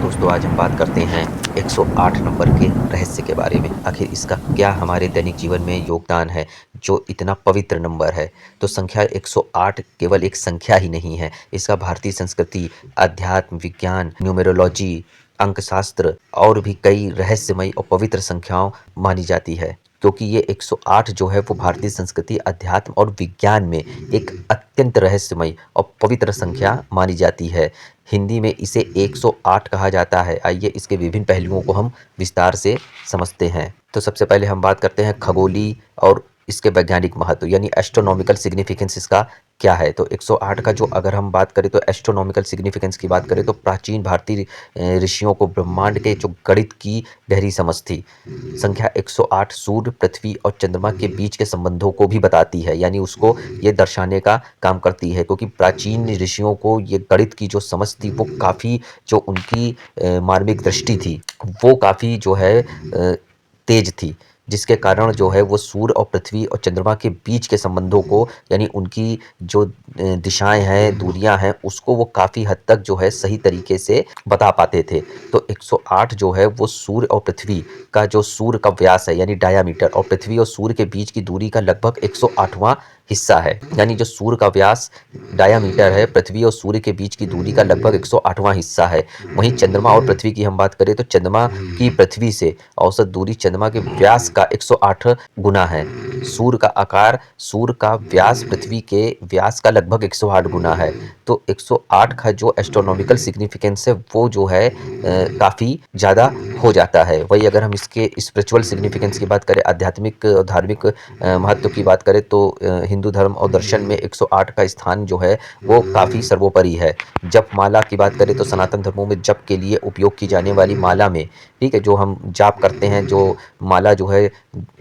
दोस्तों, आज हम बात करते हैं 108 नंबर के रहस्य के बारे में। आखिर इसका क्या हमारे दैनिक जीवन में योगदान है, जो इतना पवित्र नंबर है। तो संख्या 108 केवल एक संख्या ही नहीं है, इसका भारतीय संस्कृति, अध्यात्म, विज्ञान, न्यूमेरोलॉजी, अंकशास्त्र और भी कई रहस्यमयी और पवित्र संख्याओं मानी जाती है। क्योंकि ये 108 जो है वो भारतीय संस्कृति, अध्यात्म और विज्ञान में एक अत्यंत रहस्यमयी और पवित्र संख्या मानी जाती है। हिंदी में इसे 108 कहा जाता है। आइए इसके विभिन्न पहलुओं को हम विस्तार से समझते हैं। तो सबसे पहले हम बात करते हैं खगोलीय और इसके वैज्ञानिक महत्व यानी एस्ट्रोनॉमिकल सिग्निफिकेंस इसका क्या है। तो 108 का जो अगर हम बात करें तो एस्ट्रोनॉमिकल सिग्निफिकेंस की बात करें तो प्राचीन भारतीय ऋषियों को ब्रह्मांड के जो गणित की गहरी समझ थी। संख्या 108 सूर्य, पृथ्वी और चंद्रमा के बीच के संबंधों को भी बताती है, यानी उसको ये दर्शाने का काम करती है। क्योंकि प्राचीन ऋषियों को ये गणित की जो समझ थी वो काफ़ी, जो उनकी मार्मिक दृष्टि थी वो काफ़ी जो है तेज थी, जिसके कारण जो है वो सूर्य और पृथ्वी और चंद्रमा के बीच के संबंधों को, यानी उनकी जो दिशाएं हैं, दूरियां हैं, उसको वो काफ़ी हद तक जो है सही तरीके से बता पाते थे। तो 108 जो है वो सूर्य और पृथ्वी का, जो सूर्य का व्यास है यानी डायामीटर, और पृथ्वी और सूर्य के बीच की दूरी का लगभग 108वां हिस्सा है। यानी जो सूर्य का व्यास डायामीटर है, पृथ्वी और सूर्य के बीच की दूरी का लगभग 108वां हिस्सा है। वहीं चंद्रमा और पृथ्वी की हम बात करें तो चंद्रमा की पृथ्वी से औसत दूरी चंद्रमा के व्यास का 108 गुना है। सूर्य का आकार सूर्य का व्यास पृथ्वी के व्यास का लगभग 108 गुना है। तो 108 का जो एस्ट्रोनॉमिकल सिग्निफिकेंस है वो जो है काफ़ी ज़्यादा हो जाता है। वही अगर हम इसके स्पिरिचुअल सिग्निफिकेंस की बात करें, आध्यात्मिक और धार्मिक महत्व की बात करें तो हिंदू धर्म और दर्शन में 108 का स्थान जो है वो काफ़ी सर्वोपरि है। जप माला की बात करें तो सनातन धर्मों में जप के लिए उपयोग की जाने वाली माला में, ठीक है, जो हम जाप करते हैं, जो माला जो है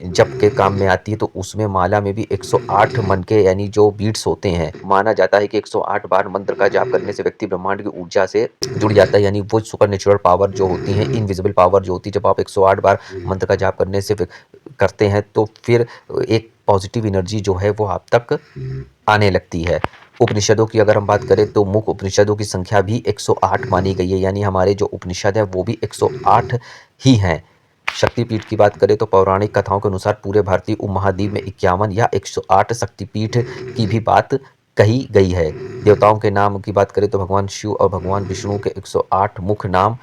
जप के काम में आती है, तो उसमें माला में भी 108 मन के यानी जो बीट्स होते हैं। माना जाता है कि 108 बार मंत्र का जाप करने से व्यक्ति ब्रह्मांड की ऊर्जा से जुड़ जाता है, यानी वो सुपर नेचुरल पावर जो होती है, इनविजिबल पावर जो होती है, जब आप 108 बार मंत्र का जाप करने से करते हैं तो फिर एक पॉजिटिव एनर्जी जो है वो आप तक आने लगती है। उपनिषदों की अगर हम बात करें तो मुख्य उपनिषदों की संख्या भी 108 मानी गई है, यानी हमारे जो उपनिषद है वो भी 108 ही हैं। शक्तिपीठ की बात करें तो पौराणिक कथाओं के अनुसार पूरे भारतीय उपमहाद्वीप में 51 या 108 शक्तिपीठ की भी बात कही गई है। देवताओं के नाम की बात करें तो भगवान शिव और भगवान विष्णु के 108 मुख्य नाम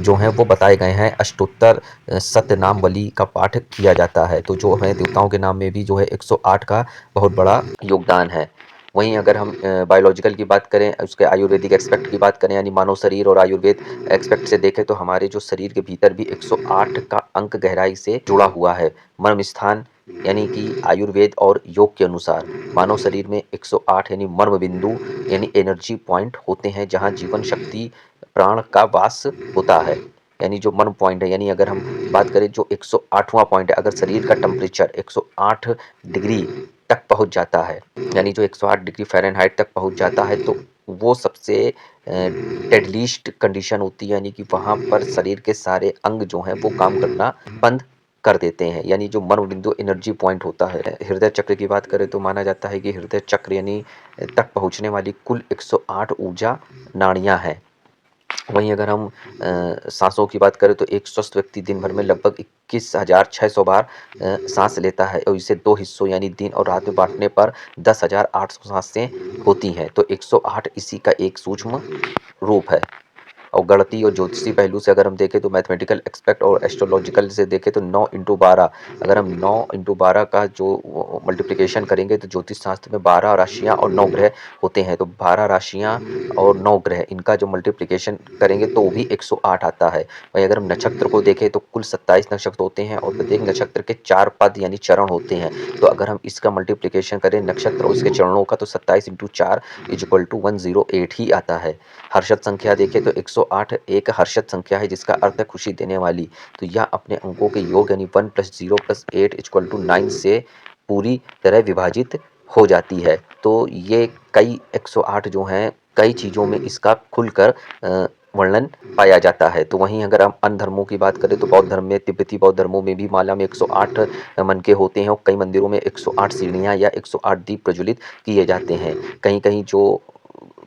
जो हैं वो बताए गए हैं। अष्टोत्तर सत्यनामवली का पाठ किया जाता है। तो जो है देवताओं के नाम में भी जो है 108 का बहुत बड़ा योगदान है। वहीं अगर हम बायोलॉजिकल की बात करें, उसके आयुर्वेदिक एस्पेक्ट की बात करें, यानी मानव शरीर और आयुर्वेद एस्पेक्ट से देखें तो हमारे जो शरीर के भीतर भी 108 का अंक गहराई से जुड़ा हुआ है। मर्म स्थान, यानी कि आयुर्वेद और योग के अनुसार मानव शरीर में 108 यानी मर्म बिंदु यानी एनर्जी पॉइंट होते हैं, जहां जीवन शक्ति प्राण का वास होता है। यानी जो मर्म पॉइंट है, यानी अगर हम बात करें जो 108वां पॉइंट है, अगर शरीर का टेम्परेचर 108 डिग्री तक पहुंच जाता है, यानी जो 108 डिग्री फ़ारेनहाइट तक पहुंच जाता है, तो वो सबसे डेडलीस्ट कंडीशन होती है, यानी कि वहाँ पर शरीर के सारे अंग जो हैं वो काम करना बंद कर देते हैं। यानी जो मर्म बिंदु एनर्जी पॉइंट होता है। हृदय चक्र की बात करें तो माना जाता है कि हृदय चक्र यानी तक पहुँचने वाली कुल 108 ऊर्जा नाड़ियाँ हैं। वहीं अगर हम सांसों की बात करें तो एक स्वस्थ व्यक्ति दिन भर में लगभग 21,600 बार सांस लेता है, और इसे दो हिस्सों यानी दिन और रात में बांटने पर 10,800 सांसें होती हैं। तो 108 इसी का एक सूक्ष्म रूप है। और गणितीय और ज्योतिषी पहलू से अगर हम देखें तो मैथमेटिकल एक्सपेक्ट और एस्ट्रोलॉजिकल से देखें तो 9 इंटू 12, अगर हम 9 इंटू 12 का जो मल्टीप्लिकेशन करेंगे तो ज्योतिष शास्त्र में 12 राशियां और 9 ग्रह होते हैं। तो 12 राशियां और 9 ग्रह, इनका जो मल्टीप्लिकेशन करेंगे तो वो भी 108 आता है। वहीं अगर हम नक्षत्र को देखें तो कुल 27 नक्षत्र होते हैं, और प्रत्येक नक्षत्र के 4 पद यानी चरण होते हैं। तो अगर हम इसका मल्टीप्लिकेशन करें नक्षत्र और उसके चरणों का, तो 27 इंटू 4 इक्वल टू 108 ही आता है। हर्षद संख्या देखें तो 108 एक हर्षद संख्या है, जिसका अर्थ है खुशी देने वाली। तो यह अपने अंकों के योग यानी 1 + 0 + 8 = 9 से पूरी तरह विभाजित हो जाती है। तो ये कई 108 जो हैं कई चीज़ों में इसका खुलकर वर्णन पाया जाता है। तो वहीं अगर हम अन्य धर्मों की बात करें तो बौद्ध धर्म में, तिब्बती बौद्ध धर्मों में भी माला में 108 मन के होते हैं, और कई मंदिरों में 108 सीढ़ियाँ या 108 दीप प्रज्वलित किए जाते हैं। कहीं कहीं जो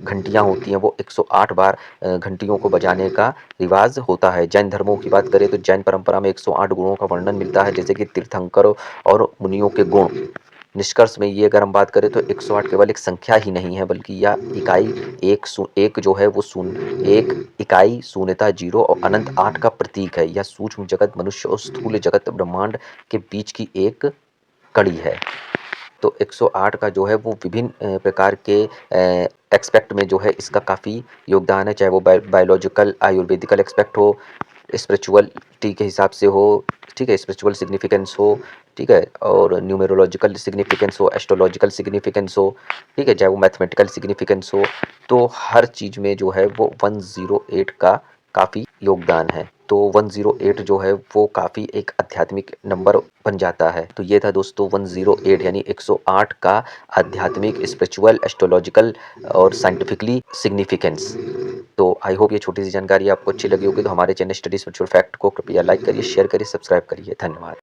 घंटियाँ होती हैं वो 108 बार घंटियों को बजाने का रिवाज होता है। जैन धर्मों की बात करें तो जैन परंपरा में 108 गुणों का वर्णन मिलता है, जैसे कि तीर्थंकरों और मुनियों के गुण। निष्कर्ष में ये अगर हम बात करें तो 108 केवल एक संख्या ही नहीं है, बल्कि यह इकाई एक जो है वो एक इकाई, शून्यता, जीरो और अनंत 8 का प्रतीक है। यह सूक्ष्म जगत, मनुष्य और स्थूल जगत ब्रह्मांड के बीच की एक कड़ी है। तो 108 का जो है वो विभिन्न प्रकार के एक्सपेक्ट में जो है इसका काफ़ी योगदान है, चाहे वो बायोलॉजिकल आयुर्वेदिकल एक्सपेक्ट हो, स्पिरिचुअलिटी के हिसाब से हो, ठीक है, स्पिरिचुअल सिग्निफिकेंस हो, ठीक है, और न्यूमेरोलॉजिकल सिग्निफिकेंस हो, एस्ट्रोलॉजिकल सिग्निफिकेंस हो, ठीक है, चाहे वो मैथमेटिकल सिग्निफिकेंस हो, तो हर चीज़ में जो है वो 108 का काफ़ी योगदान है। तो 108 जो है वो काफ़ी एक आध्यात्मिक नंबर बन जाता है। तो ये था दोस्तों 108 यानी 108 का आध्यात्मिक, स्पिरिचुअल, एस्ट्रोलॉजिकल और साइंटिफिकली सिग्निफिकेंस। तो आई होप ये छोटी सी जानकारी आपको अच्छी लगी होगी। तो हमारे चैनल स्टडी स्पिरिचुअल फैक्ट को कृपया लाइक करिए, शेयर करिए, सब्सक्राइब करिए। धन्यवाद।